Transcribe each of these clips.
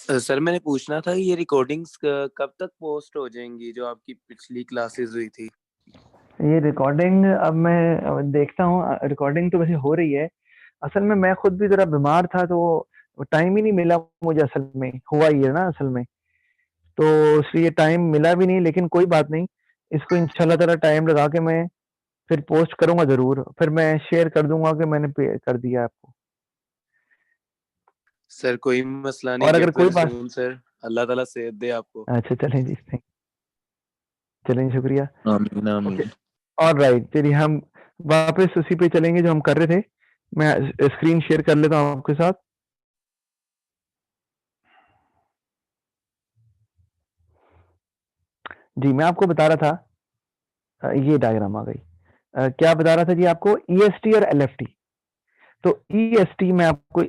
Sir मैंने पूछना था कि ये रिकॉर्डिंग्स कब तक पोस्ट हो जाएंगी जो आपकी पिछली क्लासेस हुई थी? ये रिकॉर्डिंग अब मैं देखता हूँ। रिकॉर्डिंग तो वैसे हो रही है। असल में मैं खुद भी जरा बीमार था तो टाइम ही नहीं मिला मुझे। असल में हुआ ही है ना असल में, तो इसलिए टाइम मिला भी नहीं। लेकिन कोई बात नहीं, इसको इंशाल्लाह ताला टाइम लगा के मैं फिर पोस्ट करूंगा जरूर। फिर मैं शेयर कर दूंगा कि मैंने कर दिया आपको। सर कोई मसला नहीं, और अगर गेट कोई वेल बात, सून सर। अल्लाह ताला सेहत दे आपको। अच्छा चलें जी, चलें, शुक्रिया। आमीन ओके, आमीन। और राइट, चलिए हम वापस उसी पे चलेंगे जो हम कर रहे थे। मैं स्क्रीन शेयर कर लेता हूँ आपके साथ। जी, मैं आपको बता रहा था, ये डायग्राम आ गई। क्या बता रहा था जी आपको, ईएसटी और एलएफटी। तो ईएसटी में आपको,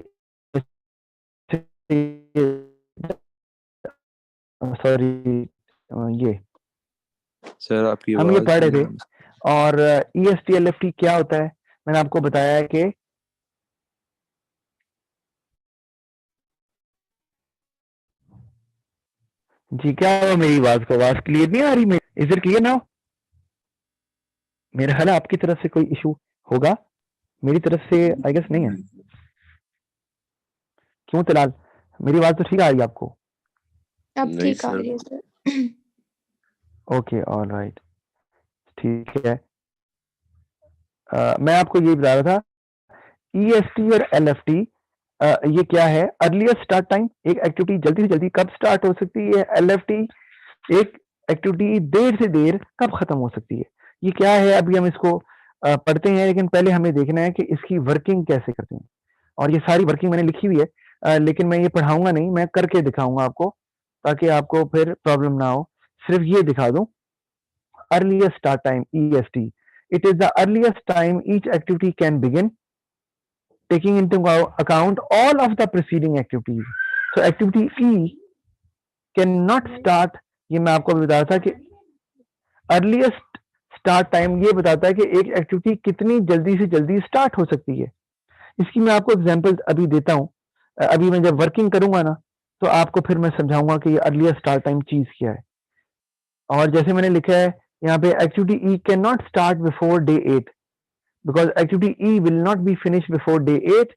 सॉरी, ये सर आपकी हम ये आवाज पढ़ रहे नहीं थे। आ रही। और ईएसटी एलएफटी क्या होता है, मैंने आपको बताया है कि जी, क्या हुआ मेरी आवाज को? आवाज क्लियर नहीं आ रही मेरी? Is it clear now? मेरा ख्याल है आपकी तरफ से कोई इशू होगा, मेरी तरफ से आई गेस नहीं है। क्यों तिलाल, मेरी आवाज तो ठीक आ रही है आपको? अब नहीं ठीक आ सर। रही है सर। ओके, ऑल राइट, ठीक है। मैं आपको ये बता रहा था, ईएसटी और एलएफटी ये क्या है? अर्लीस्ट स्टार्ट टाइम, एक एक्टिविटी जल्दी से जल्दी कब स्टार्ट हो सकती है। एलएफटी, एक एक्टिविटी देर से देर कब खत्म हो सकती है। ये क्या है, अभी हम इसको पढ़ते हैं, लेकिन पहले हमें देखना है कि इसकी वर्किंग कैसे करते हैं। और ये सारी वर्किंग मैंने लिखी हुई है, लेकिन मैं ये पढ़ाऊंगा नहीं, मैं करके दिखाऊंगा आपको, ताकि आपको फिर प्रॉब्लम ना हो। सिर्फ ये दिखा दूं, earliest start time, EST. It is the earliest time each activity can begin, taking into account all of the preceding activities. So activity E cannot start, ये मैं आपको बता रहा था कि अर्लीस्ट स्टार्ट टाइम ये बताता है कि एक एक्टिविटी कितनी जल्दी से जल्दी स्टार्ट हो सकती है। इसकी मैं आपको एग्जांपल अभी देता हूँ। अभी मैं जब वर्किंग करूंगा ना, तो आपको फिर मैं समझाऊंगा कि ये अर्लीस्ट स्टार्ट टाइम चीज क्या है। और जैसे मैंने लिखा है यहाँ पे, activity E can not start before day 8 because activity E will not be finished before day 8.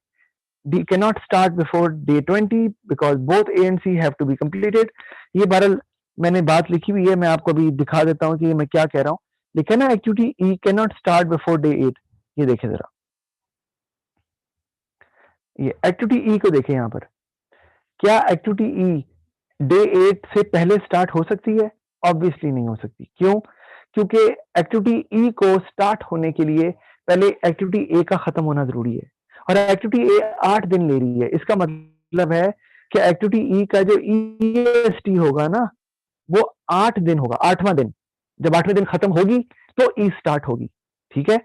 D cannot start before day 20 because both A and C have to be completed. ये बहरहाल मैंने बात लिखी हुई है, मैं आपको अभी दिखा देता हूँ कि मैं क्या कह रहा हूँ। लिखा ना, activity E cannot start before day 8। ये देखें जरा, ये एक्टिविटी E को देखें यहाँ पर। क्या एक्टिविटी E डे 8 से पहले स्टार्ट हो सकती है? ऑब्वियसली नहीं हो सकती। क्यों? क्योंकि एक्टिविटी E को स्टार्ट होने के लिए पहले एक्टिविटी A का खत्म होना जरूरी है, और एक्टिविटी A 8 दिन ले रही है। इसका मतलब है कि एक्टिविटी E का जो EST होगा ना, वो 8 दिन होगा, 8वां दिन। जब 8वें दिन खत्म होगी तो E स्टार्ट होगी। ठीक है,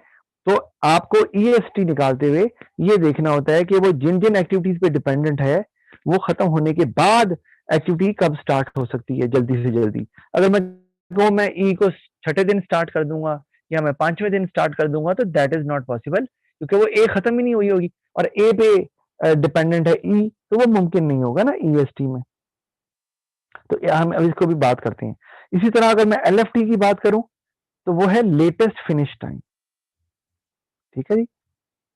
तो आपको EST निकालते हुए ये देखना होता है कि वो जिन जिन एक्टिविटीज पे डिपेंडेंट है, वो खत्म होने के बाद एक्टिविटी कब स्टार्ट हो सकती है जल्दी से जल्दी। अगर मैं कहूँ मैं ई को छठे दिन स्टार्ट कर दूंगा या मैं 5वें दिन स्टार्ट कर दूंगा, तो दैट इज नॉट पॉसिबल, क्योंकि वो ए खत्म ही नहीं हुई होगी और ए पे डिपेंडेंट है ई, तो वो मुमकिन नहीं होगा ना ईएसटी में। तो हम अब इसको भी बात करते हैं। इसी तरह अगर मैं एलएफटी की बात करूं, तो वो है लेटेस्ट फिनिश टाइम। ठीक है जी,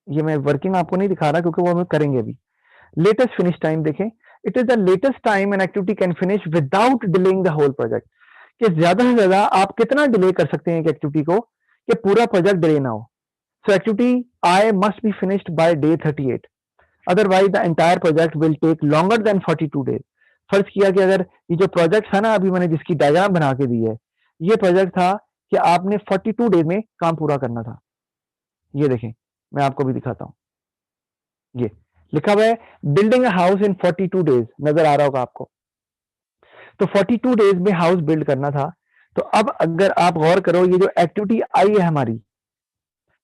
ये मैं वर्किंग आपको नहीं दिखा रहा क्योंकि वो हम करेंगे अभी। लेटेस्ट फिनिश टाइम देखें, it is the latest time an activity can finish without delaying the whole project. कि ज्यादा से ज्यादा आप कितना डिले कर सकते हैं एक एक्टिविटी को कि पूरा प्रोजेक्ट डिले ना हो। So activity I must be finished by day 38, otherwise the entire project will take longer than 42 days. फर्ज किया कि अगर ये जो प्रोजेक्ट है ना, अभी मैंने जिसकी डायग्राम बना के दी है, ये प्रोजेक्ट था कि आपने 42 डेज में काम पूरा करना था। ये देखें, मैं आपको भी दिखाता हूं। ये लिखा हुआ है building a house in 42 days, नजर आ रहा होगा आपको। तो 42 डेज में हाउस बिल्ड करना था। तो अब अगर आप गौर करो, ये जो एक्टिविटी आई है हमारी,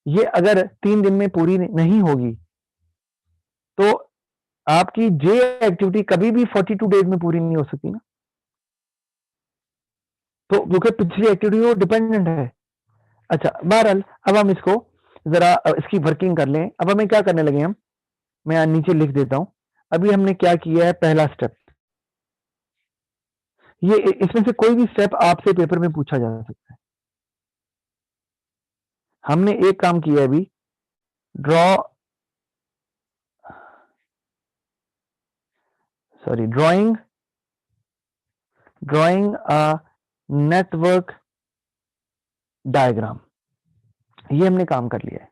ये अगर 3 दिन में पूरी नहीं होगी, तो आपकी जे एक्टिविटी कभी भी 42 डेज में पूरी नहीं हो सकती ना, तो क्योंकि पिछली एक्टिविटी वो डिपेंडेंट है। अच्छा, बहरहाल अब हम इसको जरा इसकी वर्किंग कर लें। अब हमें क्या करने लगे हम, मैं यहाँ नीचे लिख देता हूं। अभी हमने क्या किया है, पहला स्टेप, ये इसमें से कोई भी स्टेप आपसे पेपर में पूछा जा सकता है। हमने एक काम किया है अभी, draw drawing a network diagram, ये हमने काम कर लिया है।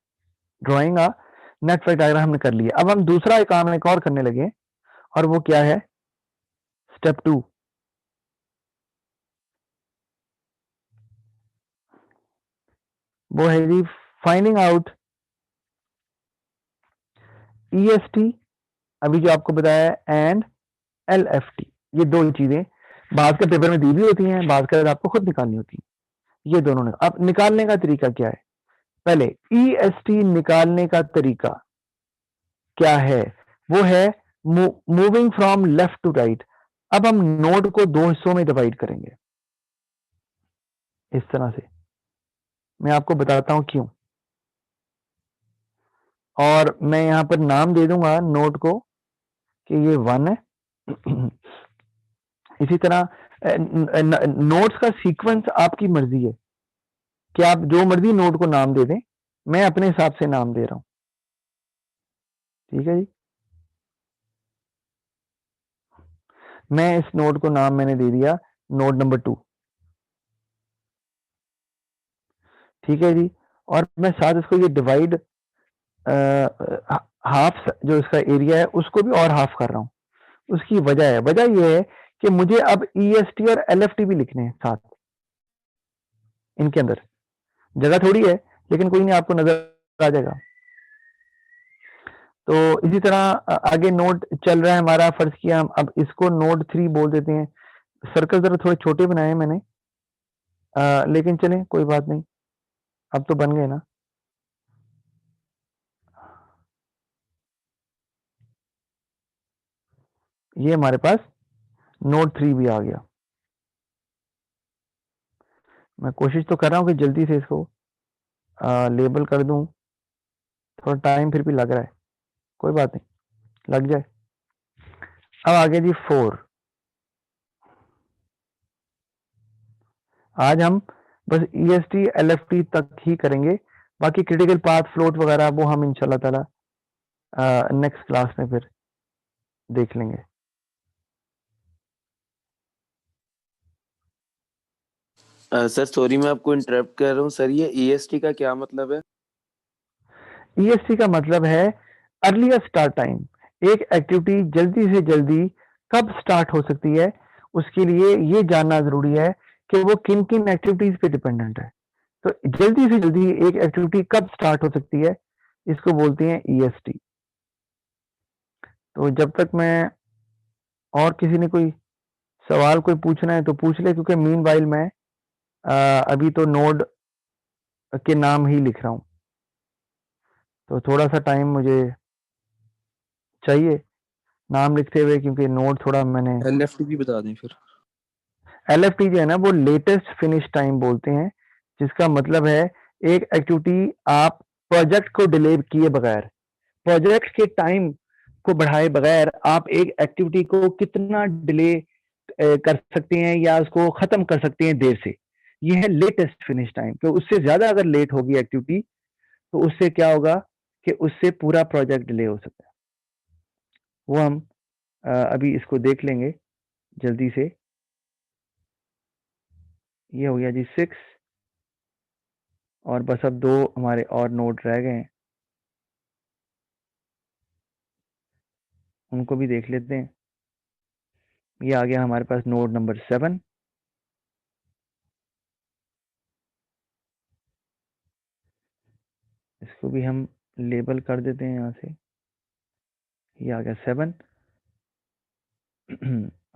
ड्राइंग अ नेटवर्क डायग्राम हमने कर लिया। अब हम दूसरा काम एक और करने लगे, और वो क्या है, स्टेप 2। वो है जी फाइंडिंग आउट EST, अभी जो आपको बताया है, एंड LFT। ये दो चीजें बात के पेपर में दी भी होती हैं, बात कर आपको खुद निकालनी होती है। ये दोनों ने, अब निकालने का तरीका क्या है, पहले EST निकालने का तरीका क्या है, वो है moving from left to right. अब हम नोड को दो हिस्सों में डिवाइड करेंगे इस तरह से, मैं आपको बताता हूं क्यों, और मैं यहां पर नाम दे दूंगा नोड को कि ये 1 है। इसी तरह नोड्स का सीक्वेंस आपकी मर्जी है कि आप जो मर्जी नोड को नाम दे दें, मैं अपने हिसाब से नाम दे रहा हूं, ठीक है जी। मैं इस नोड को नाम मैंने दे दिया नोड नंबर 2, ठीक है जी। और मैं साथ इसको ये डिवाइड हाफ जो इसका एरिया है उसको भी और हाफ कर रहा हूं। उसकी वजह यह है कि मुझे अब EST और LFT भी लिखने हैं साथ, इनके अंदर जगह थोड़ी है, लेकिन कोई नहीं, आपको नजर आ जाएगा। तो इसी तरह आगे नोड चल रहा है हमारा, फर्ज किया हम अब इसको नोड 3 बोल देते हैं। सर्कल जरा थोड़े छोटे बनाए हैं मैंने, लेकिन चलें कोई बात नहीं, अब तो बन गए ना। ये हमारे पास नोड 3 भी आ गया। मैं कोशिश तो कर रहा हूं कि जल्दी से इसको लेबल कर दूं, थोड़ा टाइम फिर भी लग रहा है, कोई बात नहीं, लग जाए। अब आगे जी 4, आज हम बस EST LFT तक ही करेंगे, बाकी क्रिटिकल पाथ फ्लोट वगैरह वो हम इंशाल्लाह ताला नेक्स्ट क्लास में फिर देख लेंगे। सर सॉरी मैं आपको इंटरप्ट कर रहा हूँ सर, ये EST का क्या मतलब है? EST का मतलब है अर्लियर स्टार्ट टाइम। एक एक्टिविटी जल्दी से जल्दी कब स्टार्ट हो सकती है, उसके लिए ये जानना जरूरी है कि वो किन किन एक्टिविटीज पे डिपेंडेंट है। तो जल्दी से जल्दी एक एक्टिविटी कब स्टार्ट हो सकती है, इसको बोलते हैं EST। तो जब तक मैं, और किसी ने कोई सवाल कोई पूछना है तो पूछ ले, क्योंकि मीनवाइल मैं अभी तो नोड के नाम ही लिख रहा हूं, तो थोड़ा सा टाइम मुझे चाहिए नाम लिखते हुए, क्योंकि नोड थोड़ा मैंने, LFT भी बता दें फिर। LFT जो है ना वो लेटेस्ट फिनिश टाइम बोलते हैं, जिसका मतलब है एक एक्टिविटी आप प्रोजेक्ट को डिले किए बगैर, प्रोजेक्ट के टाइम को बढ़ाए बगैर आप एक एक्टिविटी को कितना डिले कर सकते हैं या उसको खत्म कर सकते हैं देर से, ये है लेटेस्ट फिनिश टाइम। तो उससे ज्यादा अगर लेट होगी एक्टिविटी, तो उससे क्या होगा कि उससे पूरा प्रोजेक्ट डिले हो सकता है। वो हम अभी इसको देख लेंगे जल्दी से। ये हो गया जी 6, और बस अब 2 हमारे और नोड रह गए हैं, उनको भी देख लेते हैं। ये आ गया हमारे पास नोड नंबर 7। इसको भी हम लेबल कर देते हैं यहाँ से। ये आ गया 7।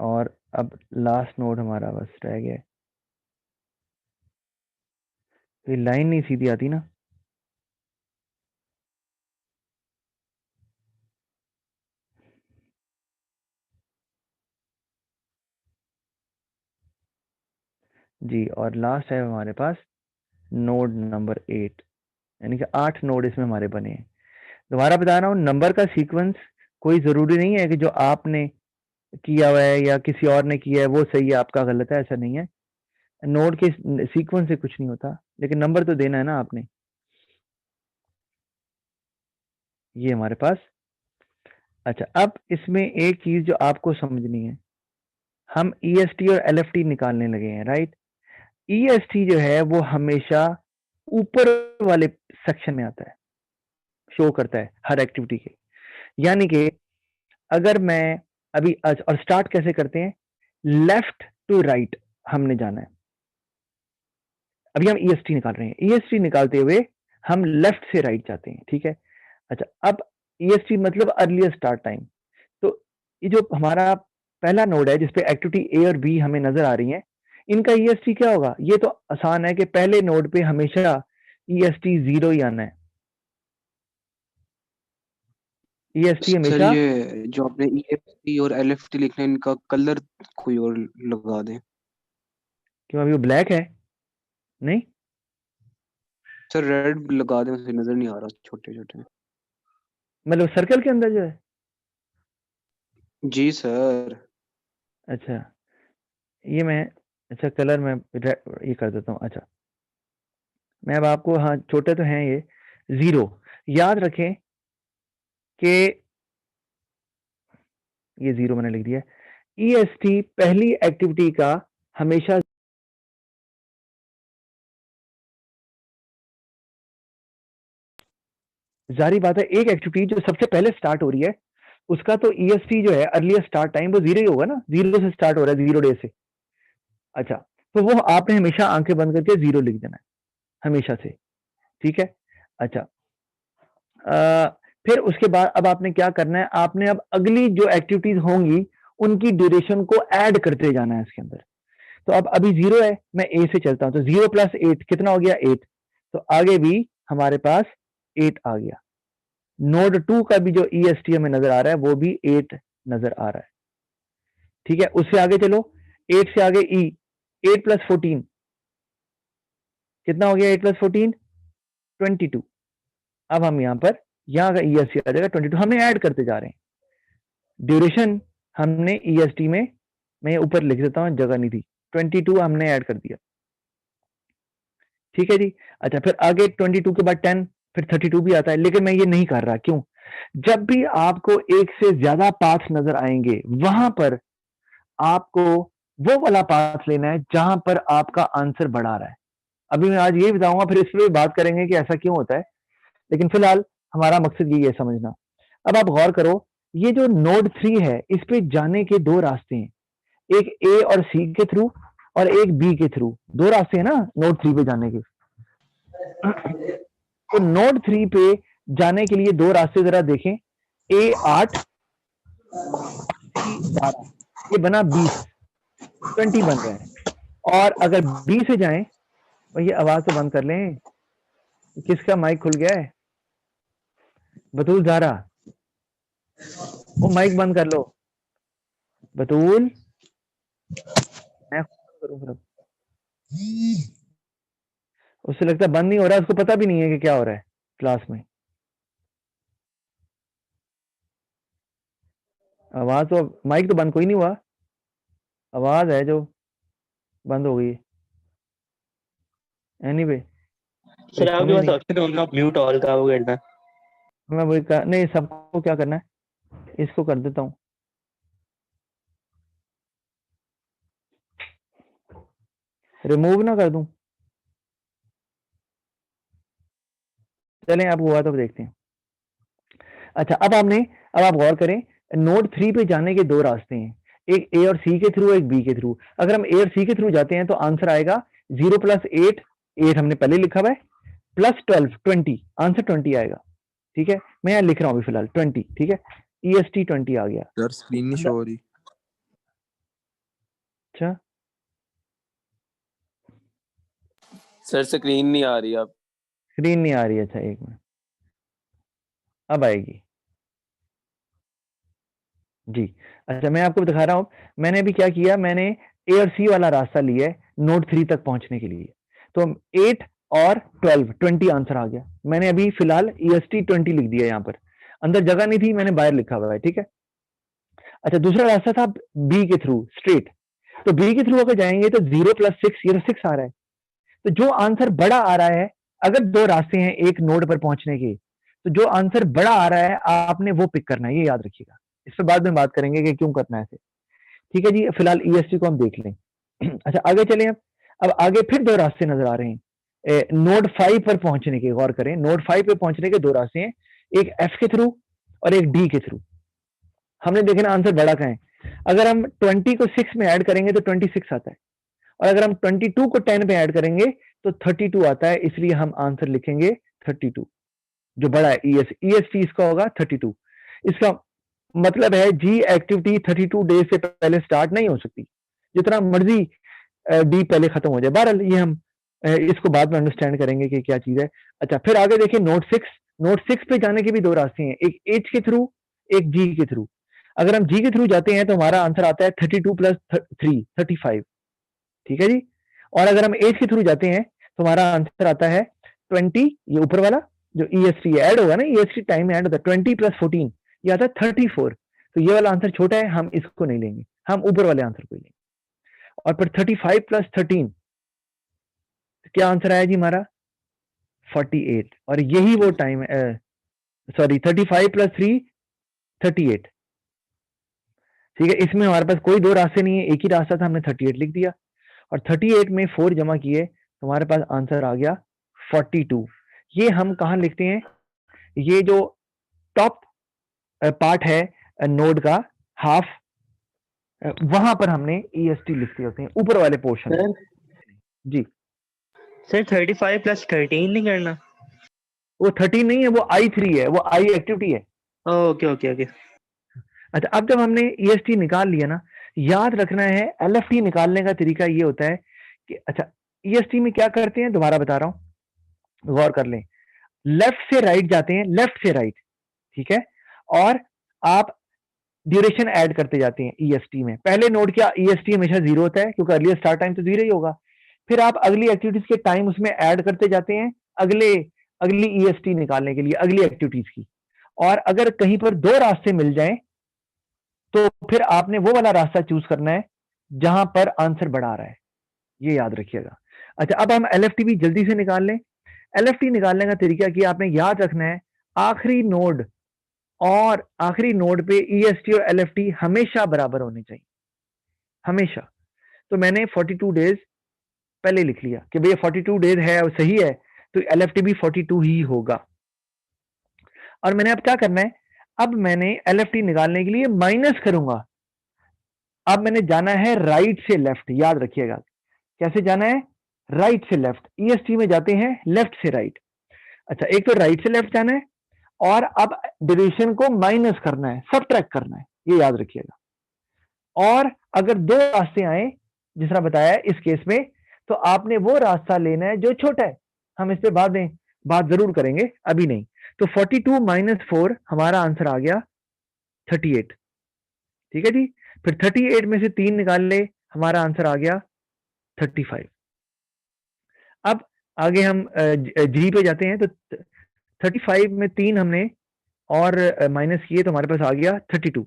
और अब लास्ट नोड हमारा बस रह गया है। ये लाइन नहीं सीधी आती ना, जी, और लास्ट है हमारे पास नोड नंबर 8, यानी कि 8 नोड इसमें हमारे बने हैं। दोबारा बता रहा हूँ, नंबर का सीक्वेंस कोई ज़रूरी नहीं है कि जो आपने किया हुआ है या किसी और ने किया है वो सही है, आपका गलत है, ऐसा नहीं है। नोड के सीक्वेंस से कुछ नहीं होता, लेकिन नंबर तो देना है ना आपने। ये हमारे पास, अच्छा, अब इसमें एक चीज़ जो आपको समझनी है, हम ईएसटी और एलएफटी निकालने लगे हैं, राइट? ईएसटी जो है वो हमेशा ऊपर वाले सेक्शन में आता है, शो करता है हर एक्टिविटी के। यानी कि अगर मैं अभी और स्टार्ट कैसे करते हैं, लेफ्ट टू राइट हमने जाना है। अभी हम ईएसटी निकाल रहे हैं, ईएसटी निकालते हुए हम लेफ्ट से राइट जाते हैं, ठीक है? अच्छा, अब ईएसटी मतलब अर्लियर स्टार्ट टाइम। तो ये जो हमारा पहला नोड है जिसपे एक्टिविटी ए और बी हमें नजर आ रही है, इनका ईएसटी क्या होगा? ये तो आसान है कि पहले नोड पे हमेशा ईएसटी 0 ही आना है। ईएसटी सर हमेशा, ये जो आपने ईएफटी और एलएफटी लिखना है, इनका कलर कोई और लगा दें। क्यों अभी वो ब्लैक है? नहीं, सर रेड लगा दें, मुझे नजर नहीं आ रहा छोटे छोटे। मतलब सर्कल के अंदर जो है। जी सर। अच्छा, ये मैं, अच्छा कलर मैं ये कर देता हूँ। अच्छा, मैं अब आपको, हाँ छोटे तो हैं ये, 0 याद रखें कि ये 0 मैंने लिख दिया। ईएसटी पहली एक्टिविटी का हमेशा जारी बात है, एक एक्टिविटी जो सबसे पहले स्टार्ट हो रही है उसका तो ईएसटी जो है अर्लियर स्टार्ट टाइम वो 0 ही होगा ना, 0 से स्टार्ट हो रहा है, 0 डे से। अच्छा, तो वो आपने हमेशा आंखें बंद करके 0 लिख देना है हमेशा से, ठीक है? अच्छा, फिर उसके बाद अब आपने क्या करना है, आपने अब अगली जो एक्टिविटीज होंगी उनकी ड्यूरेशन को ऐड करते जाना है इसके अंदर। तो अब अभी 0 है, मैं ए से चलता हूं, तो 0 प्लस 8 कितना हो गया? 8। तो आगे भी हमारे पास 8 आ गया। नोड 2 का भी जो ईएसटी हमें नजर आ रहा है वो भी 8 नजर आ रहा है, ठीक है? उससे आगे चलो, 8 से आगे ई, 8 प्लस 14 कितना हो गया? 8 प्लस 14 22। अब हम यहां पर, यहां का ईएसटी आ जाएगा 22, हमें ऐड करते जा रहे हैं। ड्यूरेशन हमने ईएसटी में, मैं ऊपर लिख देता हूं, जगह नहीं थी, 22 हमने ऐड कर दिया, ठीक है जी? अच्छा, फिर आगे 22 के बाद 10, फिर 32 भी आता है, लेकिन मैं ये नहीं कर रहा। क्यों? जब भी आपको एक से ज्यादा पाथ नजर आएंगे वहां पर आपको वो वाला पाथ लेना है जहां पर आपका आंसर बढ़ा रहा है। अभी मैं आज ये बताऊंगा, फिर इस पर भी बात करेंगे कि ऐसा क्यों होता है, लेकिन फिलहाल हमारा मकसद यही है समझना। अब आप गौर करो, ये जो नोड 3 है इस पे जाने के दो रास्ते हैं, एक ए और सी के थ्रू और एक बी के थ्रू। दो रास्ते हैं ना नोड 3 पे जाने के। तो नोड 3 पे जाने के लिए दो रास्ते जरा देखें, ए 8, सी 12, ये बना 20 बन रहा है। और अगर बी से जाएं, और ये आवाज तो बंद कर लें, किसका माइक खुल गया है? बतूल ज़ारा, वो माइक बंद कर लो। बतूल, मैं करूं फिर अब? उससे लगता है बंद नहीं हो रहा, उसको पता भी नहीं है कि क्या हो रहा है क्लास में। आवाज तो, माइक तो बंद कोई नहीं हुआ, आवाज है जो बंद हो गई। एनीवे, सर आपके समझ पास नहीं, ऑप्शन होगा म्यूट ऑल का, वो करना। मैं वही नहीं, सबको क्या करना है, इसको कर देता हूँ। रिमूव ना कर दूं? चलें, अब हुआ तो देखते हैं। अच्छा, अब आप गौर करें, नोड 3 पे जाने के दो रास्ते हैं, एक ए और सी के थ्रू, एक बी के थ्रू। अगर हम ए और सी के थ्रू जाते हैं तो आंसर आएगा 0 प्लस 8, 8 हमने पहले लिखा हुआ है, प्लस 12, 20, आंसर 20 आएगा, ठीक है? मैं यहाँ लिख रहा हूँ अभी फिलहाल 20, ठीक है? EST 20 आ गया। यार स्क्रीन नहीं शो हो रही। अच्छा, सर स्क्रीन नहीं आ रही अब। स्क्रीन नहीं आ रही है, अच्छा एक मिनट, अब आएगी जी। अच्छा, मैं आपको दिखा रहा हूँ, मैंने अभी क्या किया, मैंने ए और सी वाला रास्ता लिया है नोड 3 तक पहुंचने के लिए। तो 8 और 12 20 आंसर आ गया। मैंने अभी फिलहाल EST 20 लिख दिया यहाँ पर, अंदर जगह नहीं थी, मैंने बाहर लिखा हुआ है, ठीक है। अच्छा, दूसरा रास्ता था बी के थ्रू स्ट्रेट। तो बी के थ्रू अगर जाएंगे तो 0 + 6, ये 6 आ रहा है। तो जो आंसर बड़ा आ रहा है, अगर दो रास्ते हैं एक नोड पर पहुंचने के, तो जो आंसर बड़ा आ रहा है आपने वो पिक करना है, ये याद रखिएगा। इस पर बाद में बात करेंगे कि क्यों करना है ऐसे, ठीक है जी। फिलहाल EST को हम देख लें। अच्छा, आगे चले। अब आगे फिर दो रास्ते नजर आ रहे हैं नोड 5 पर पहुंचने के। गौर करें, नोड 5 पे पहुंचने के दो रास्ते हैं, एक F के थ्रू और एक D के थ्रू। हमने देखे ना आंसर बड़ा का है। अगर हम 20 को 6 में ऐड करेंगे तो 26 आता है, और अगर हम 22 को 10 में ऐड करेंगे तो 32 आता है। इसलिए हम आंसर लिखेंगे 32, जो बड़ा है। EST इसका होगा 32। इसका मतलब है जी एक्टिविटी 32 डेज से पहले स्टार्ट नहीं हो सकती, जितना मर्जी डी पहले खत्म हो जाए। बहरहाल ये हम इसको बाद में अंडरस्टैंड करेंगे कि क्या चीज है। अच्छा, फिर आगे देखिए नोड 6। नोड 6 पे जाने के भी दो रास्ते हैं, एक H के थ्रू, एक G के थ्रू। अगर हम G के थ्रू जाते हैं तो हमारा आंसर आता है 32 + 3 35, ठीक है जी। और अगर हम H के थ्रू जाते हैं तो हमारा आंसर आता है 20, ये ऊपर वाला जो EST ऐड होगा ना, EST टाइम में ऐड होता है, 20 + 14, ये आता है 34। तो ये वाला आंसर छोटा है, हम इसको नहीं लेंगे, हम ऊपर वाले आंसर को लेंगे। और फिर 35 + 13, तो क्या आंसर आया जी हमारा 48। और यही वो टाइम है, सॉरी 35 + 3 38, ठीक है। इसमें हमारे पास कोई दो रास्ते नहीं है, एक ही रास्ता था, हमने 38 लिख दिया। और 38 में 4 जमा किए तो हमारे पास आंसर आ गया 42। ये हम कहाँ लिखते हैं, ये जो टॉप पार्ट है नोड का हाफ, वहां पर हमने EST लिखते होते हैं, ऊपर वाले पोर्शन सर जी। सर 35 + 13 नहीं करना? वो 13 नहीं है, वो I3 है, वो I एक्टिविटी है। Okay okay okay. अच्छा, अब जब हमने EST निकाल लिया ना, याद रखना है LFT निकालने का तरीका ये होता है कि अच्छा EST में क्या करते हैं, दोबारा बता रहा हूं, गौर कर लें। लेफ्ट से राइट जाते हैं, लेफ्ट से राइट, ठीक है। और आप ड्यूरेशन ऐड करते जाते हैं EST में। पहले नोड क्या EST हमेशा 0 होता है, क्योंकि अर्लियर स्टार्ट टाइम तो 0 ही होगा। फिर आप अगली एक्टिविटीज के टाइम उसमें ऐड करते जाते हैं, अगली EST निकालने के लिए, अगली एक्टिविटीज की। और अगर कहीं पर दो रास्ते मिल जाएं तो फिर आपने वो वाला रास्ता चूज करना है जहां पर आंसर बड़ा आ रहा है, ये याद रखिएगा। अच्छा, अब हम LFT भी जल्दी से निकाल लें। LFT निकालने का तरीका कि आपने याद रखना है आखिरी नोड और आखिरी नोड पे EST और LFT हमेशा बराबर होने चाहिए, हमेशा। तो मैंने 42 डेज पहले लिख लिया कि भैया 42 डेज है और सही है, तो LFT भी 42 ही होगा। और मैंने अब क्या करना है, अब मैंने LFT निकालने के लिए माइनस करूंगा। अब मैंने जाना है राइट से लेफ्ट, याद रखिएगा कैसे जाना है, राइट से लेफ्ट। EST में जाते हैं लेफ्ट से राइट। अच्छा, एक तो राइट से लेफ्ट जाना है, और अब ड्यूरेशन को माइनस करना है, सबट्रैक्ट करना है, ये याद रखिएगा। और अगर दो रास्ते आए जिस तरह बताया है इस केस में, तो आपने वो रास्ता लेना है जो छोटा है। हम इस पे बात जरूर करेंगे, अभी नहीं। तो 42 - 4 हमारा आंसर आ गया 38, ठीक है जी। फिर 38 में से 3 निकाल ले, हमारा आंसर आ गया 35। अब आगे हम G पे जाते हैं, तो 35 में 3 हमने और माइनस किए तो हमारे पास आ गया 32,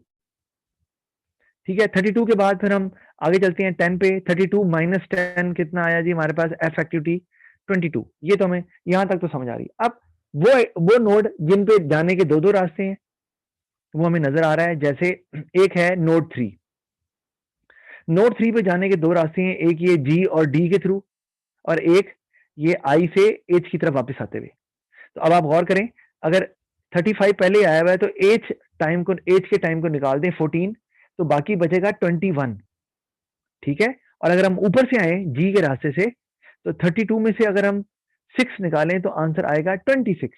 ठीक है। 32 के बाद फिर हम आगे चलते हैं 10 पे। 32 - 10 कितना आया जी हमारे पास, F एक्टिविटी 22। ये तो हमें यहां तक तो समझ आ रही है। अब वो नोड जिन पे जाने के दो रास्ते हैं वो हमें नजर आ रहा है। जैसे एक है नोड 3, नोड 3 पे जाने के दो रास्ते हैं, एक ये G और D के थ्रू, और एक ये I से H की तरफ वापस आते हुए। तो अब आप गौर करें, अगर 35 पहले आया हुआ है तो H के टाइम को निकाल दें 14, तो बाकी बचेगा 21, ठीक है। और अगर हम ऊपर से आए G के रास्ते से, तो 32 में से अगर हम 6 निकालें तो आंसर आएगा 26।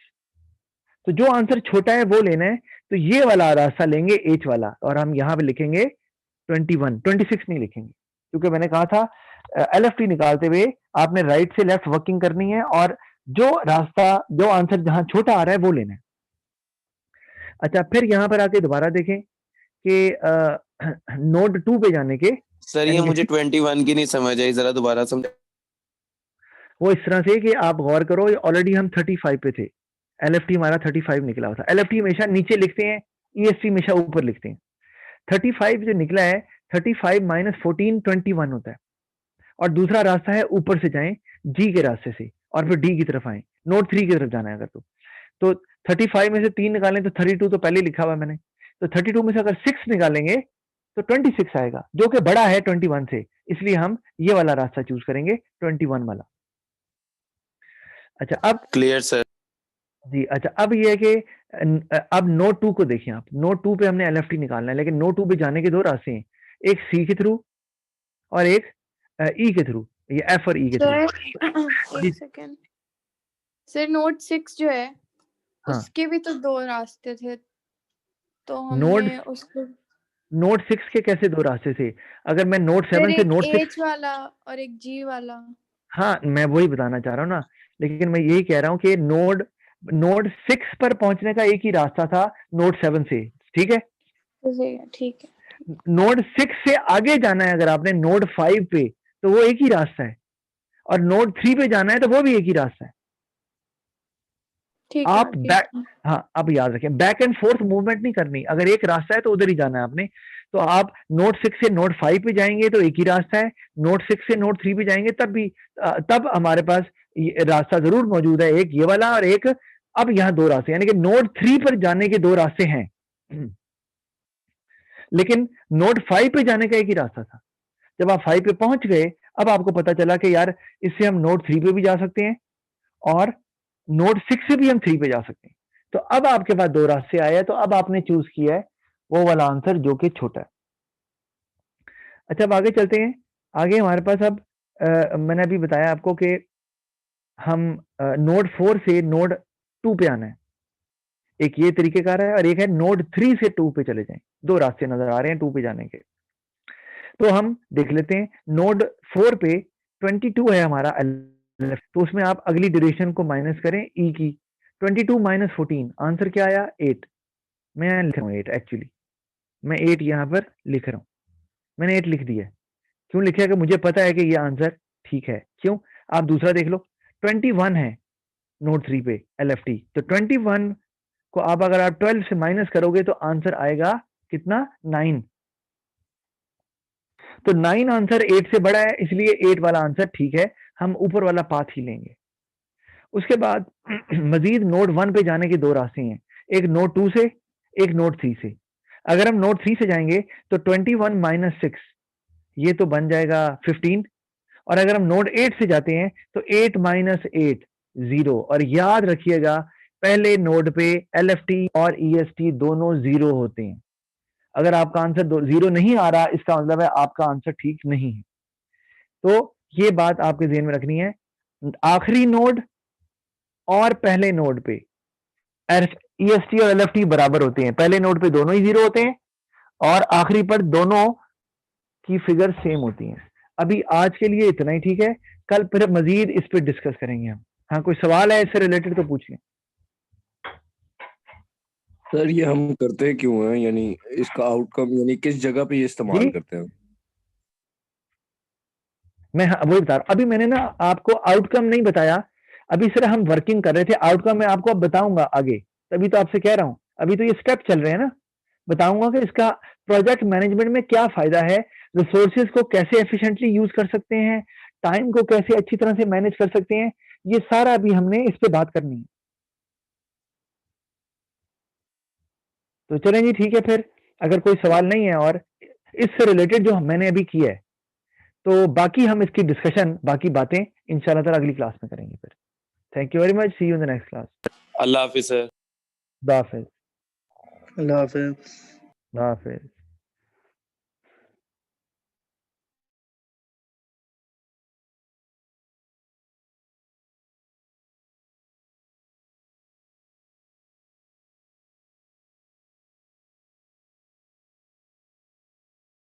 तो जो आंसर छोटा है वो लेना है, तो ये वाला रास्ता लेंगे H वाला, और हम यहाँ पे लिखेंगे 21, 26 नहीं लिखेंगे, क्योंकि मैंने कहा था LFT निकालते हुए आपने राइट से लेफ्ट वर्किंग करनी है, और जो आंसर जहां छोटा आ रहा है वो लेना है। अच्छा, फिर यहां पर आके दोबारा देखें कि नोड 2 पे जाने के सर ये यानी कि मुझे 21 की नहीं समझ आई, जरा दोबारा समझ। वो इस तरह से कि आप गौर करो, ऑलरेडी हम 35 पे थे, एलएफटी हमारा 35 निकला हुआ था। एलएफटी हमेशा नीचे लिखते हैं, ईएसटी हमेशा ऊपर लिखते हैं। 35 जो निकला है, 35 माइनस 14 21 होता है। और दूसरा रास्ता है ऊपर से जाएं जी के रास्ते से और फिर डी की तरफ आए, नोड 3 की तरफ जाना है अगर तो 35 में से 3 निकालें तो 32 तो पहले लिखा हुआ है मैंने, तो 32 में से अगर 6 निकालेंगे तो 26 आएगा, जो कि बड़ा है 21 से, इसलिए हम ये वाला रास्ता चूज करेंगे, 21 वाला। अच्छा अब क्लियर सर। जी, अच्छा अब ये है कि अब नोड 2 को देखिए आप। नोड 2 पे हमने एलएफटी निकालना है, लेकिन नोड 2 पे जाने के दो रास्ते हैं, एक सी के थ्रू और एक ई के थ्रू, ये एफ और ई के थ्रू। सर एक सेकेंड सर, नोट 6 जो है हाँ, उसके भी तो 2 रास्ते थे, तो नोड हमने उसको नोड 6 के कैसे दो रास्ते थे? अगर मैं नोड सर 7 से एक नोड 6, एच वाला और एक जी वाला। हाँ मैं वही बताना चाह रहा हूँ ना, लेकिन मैं यही कह रहा हूँ कि नोड 6 पर पहुंचने का एक ही रास्ता था नोड 7 से, ठीक है। तो सही है, ठीक है। नोड 6 से आगे जाना है अगर आपने नोड 5 पे, तो वो एक ही रास्ता है, और नोड 3 पे जाना है तो वो भी एक ही रास्ता है। ठीक है, आप ठीक बैक, है। हाँ अब याद रखें, बैक एंड फोर्थ मूवमेंट नहीं करनी, अगर एक रास्ता है तो उधर ही जाना है आपने। तो आप नोड 6 से नोड 5 पे जाएंगे तो एक ही रास्ता है, नोड 6 से नोड 3 पे जाएंगे तब भी तब हमारे पास रास्ता जरूर मौजूद है, एक ये वाला और एक, अब यहाँ दो रास्ते, यानी कि नोड 3 पर जाने के दो रास्ते हैं, लेकिन नोड 5 पे जाने का एक ही रास्ता था। जब आप 5 पे पहुंच गए, अब आपको पता चला कि यार इससे हम नोड 3 पे भी जा सकते हैं और नोड 6 से भी हम 3 पे जा सकते हैं। तो अब आपके पास दो रास्ते आए हैं, तो अब आपने चूज किया है वो वाला आंसर जो कि छोटा है। अच्छा अब आगे चलते हैं। आगे हमारे पास अब मैंने अभी बताया आपको कि हम नोड 4 से नोड 2 पे आना है, एक ये तरीकेकार है और एक है नोड 3 से 2 पे चले जाएं। दो रास्ते नजर आ रहे हैं 2 पे जाने के, तो हम देख लेते हैं। नोड 4 पे 22 है हमारा, तो उसमें आप अगली ड्यूरेशन को माइनस करें ई की, 22 माइनस 14, आंसर क्या आया 8। मैं लिख रहा हूँ 8, एक्चुअली मैं 8 यहाँ पर लिख रहा हूँ, मैंने 8 लिख दिया। क्यों लिखा? कि मुझे पता है कि ये आंसर ठीक है। क्यों? आप दूसरा देख लो, 21 है नोड 3 पे एलएफटी, तो 21 को आप अगर आप 12 से माइनस करोगे तो आंसर आएगा कितना, 9। तो 9 आंसर 8 से बड़ा है, इसलिए 8 वाला आंसर ठीक है, हम ऊपर वाला पाथ ही लेंगे। उसके बाद मजीद नोड 1 पे जाने के दो रास्ते हैं, एक नोड 2 से, एक नोड 3 से। अगर हम नोड 3 से जाएंगे तो 21 माइनस 6, ये तो बन जाएगा 15, और अगर हम नोड 8 से जाते हैं तो 8 माइनस 8 0, और याद रखिएगा पहले नोड पे एलएफटी और ईएसटी दोनों 0 होते हैं। अगर आपका आंसर 0 नहीं आ रहा, इसका मतलब है आपका आंसर ठीक नहीं है। तो ये बात आपके ज़हन में रखनी है, आखिरी नोड और पहले नोड पे ईएसटी और एलएफटी बराबर होते हैं, पहले नोड पे दोनों ही 0 होते हैं और आखिरी पर दोनों की फिगर सेम होती हैं। अभी आज के लिए इतना ही, ठीक है, कल फिर मजीद इस पे डिस्कस करेंगे हम। हाँ कोई सवाल है इससे रिलेटेड तो पूछिए। सर ये हम करते क्यों हैं, यानी इसका आउटकम यानी किस जगह पे ये इस्तेमाल जी? करते हैं? मैं वही बता रहा हूँ, अभी मैंने ना आपको आउटकम नहीं बताया, अभी सिर्फ हम वर्किंग कर रहे थे, आउटकम मैं आपको अब बताऊंगा आगे, तभी तो आपसे कह रहा हूँ, अभी तो ये स्टेप चल रहे हैं ना, बताऊंगा कि इसका प्रोजेक्ट मैनेजमेंट में क्या फायदा है, रिसोर्सेज को कैसे एफिशिएंटली यूज कर सकते हैं, टाइम को कैसे अच्छी तरह से मैनेज कर सकते हैं, ये सारा अभी हमने इस पे बात करनी है। तो चलें जी, ठीक है, फिर अगर कोई सवाल नहीं है और इससे रिलेटेड जो मैंने अभी किया है, तो बाकी हम इसकी डिस्कशन, बाकी बातें इंशाल्लाह ताला अगली क्लास में करेंगे फिर। Thank you very much, see you in the next class. अल्लाह हाफिज सर। खुदा हाफिज। अल्लाह हाफिज। खुदा हाफिज।